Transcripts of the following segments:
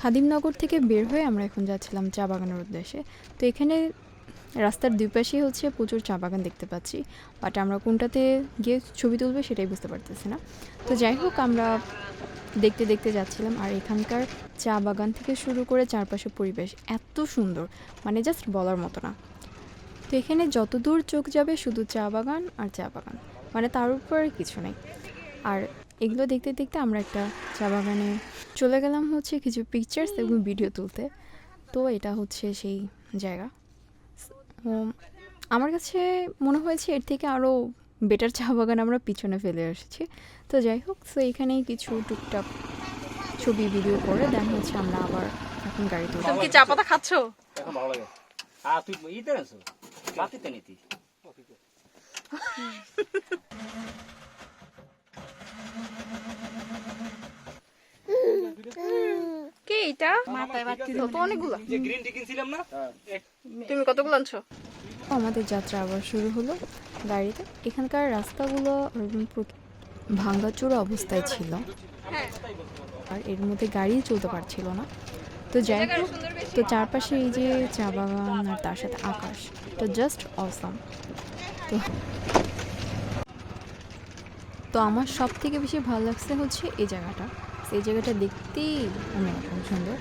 খাদিমনগর থেকে বের হয়ে আমরা এখন যাচ্ছিলাম চা বাগানের উদ্দেশ্যে। তো এখানে রাস্তার দুই পাশেই হচ্ছে প্রচুর চা বাগান দেখতে পাচ্ছি, বাট আমরা কোনটাতে গিয়ে ছবি তুলবে সেটাই বুঝতে পারতেছি না। তো যাই হোক, আমরা দেখতে দেখতে যাচ্ছিলাম, আর এখানকার চা বাগান থেকে শুরু করে চারপাশের পরিবেশ এত সুন্দর, মানে জাস্ট বলার মতো না। তো এখানে যত দূর চোখ যাবে শুধু চা বাগান আর চা বাগান, মানে তার উপর কিছু নেই। আর এগুলো দেখতে দেখতে আমরা একটা চা বাগানে চলে গেলাম হচ্ছে কিছু পিকচার্স এবং ভিডিও তুলতে। তো এটা হচ্ছে সেই জায়গা। আমার কাছে মনে হয়েছে এর থেকে আরও বেটার চা বাগান আমরা পিছনে ফেলে এসেছি। তো যাই হোক, তো এখানেই কিছু টুকটাক ছবি ভিডিও করে দেন হচ্ছে আমরা আবার এখন গাড়ি তুলছি। তুমি কি চা পাতা খাচ্ছ? এখন ভালো লাগে। তুই ইতে আছো? বাতিতে নিতি। কে এটা? মাথায় বাতি দিল তো অনেকগুলো। যে গ্রিন টি কিনছিলাম না? তুমি কতগুলো আনছো? আমাদের যাত্রা আবার শুরু হলো গাড়িতে। এখানকার রাস্তাগুলো ভাঙ্গাচোরা অবস্থায় ছিল, আর এর মধ্যে গাড়ি চলতে পারছিল না। তো যাই হোক, তো চারপাশে এই যে চা বাগান আর তার সাথে আকাশ, তো জাস্ট অসাম। তো আমার সব থেকে বেশি ভালো লাগছে হচ্ছে এই জায়গাটা। এই জায়গাটা দেখতেই অন্যরকম সুন্দর,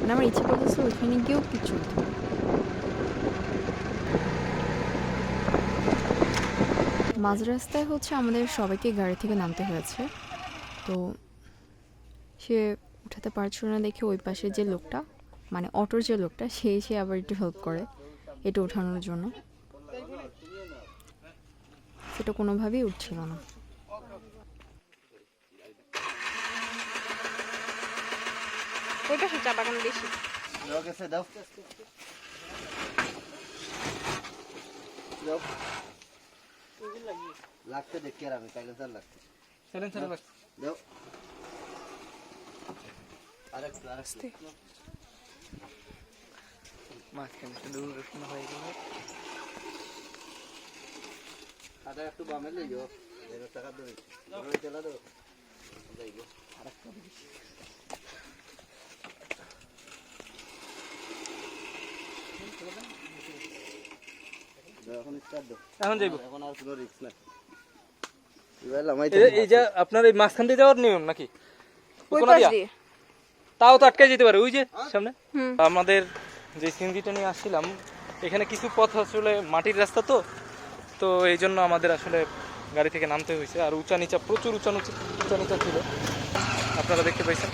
মানে আমার ইচ্ছে করতেছে ওইখানে গিয়েও কিছু। মাঝ রাস্তায় হচ্ছে আমাদের সবাইকে গাড়ি থেকে নামতে হয়েছে। তো সে উঠাতে পারছিল না দেখে ওই পাশে যে লোকটা, মানে অটোর যে লোকটা, সে আবার একটু হেল্প করে এটা ওঠানোর জন্য। সেটা কোনোভাবেই উঠছিল না। ওই পাশে চা বাগান বেশি। লাগতে দেখি আর আমি সাইলেন্সার লাগছে। সাইলেন্সার লাগছে। দাও আরেকটু মাঝখানে শুধু রসুন হয়ে গেল। আদা একটু বামে লইও, এর টাকা দেবে ওই তেলা দাও যাইবো আরেকটু বেশি। এখন স্টার্ট দাও। এখন যাইবো। এখন আর কোনো রিস্ক নাই। এই যে আপনার এই মাঝখান দিয়ে যাওয়ার নিয়ম নাকি? ওই কোনা পাশ দিয়া? দিয়ে। তাও তো আটকে যেতে পারে ওই যে সামনে। আমাদের যে সিএনজিটা নিয়ে আসছিলাম, এখানে কিছু পথ আসলে মাটির রাস্তা, তো এই জন্য আমাদের আসলে গাড়ি থেকে নামতে হয়েছে। আর উঁচা নিচা, প্রচুর উঁচা নিচা ছিল, আপনারা দেখতে পাইছেন।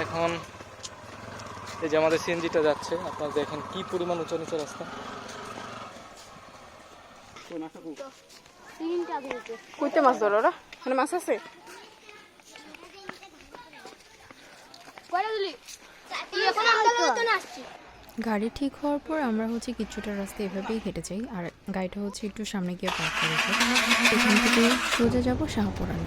এখন এই যে আমাদের সিএনজিটা যাচ্ছে, আপনারা দেখেন কি পরিমাণ উঁচা নিচা রাস্তা। কইতে মাছ ধরো ওরা? মানে মাছ আছে? গাড়ি ঠিক হওয়ার পর আমরা হচ্ছে কিছুটা রাস্তা এভাবেই হেঁটে যাই, আর গাড়িটা হচ্ছে একটু সামনে গিয়ে পার্ক করেছে। এখান থেকে সোজা যাবো শাহপুরানে।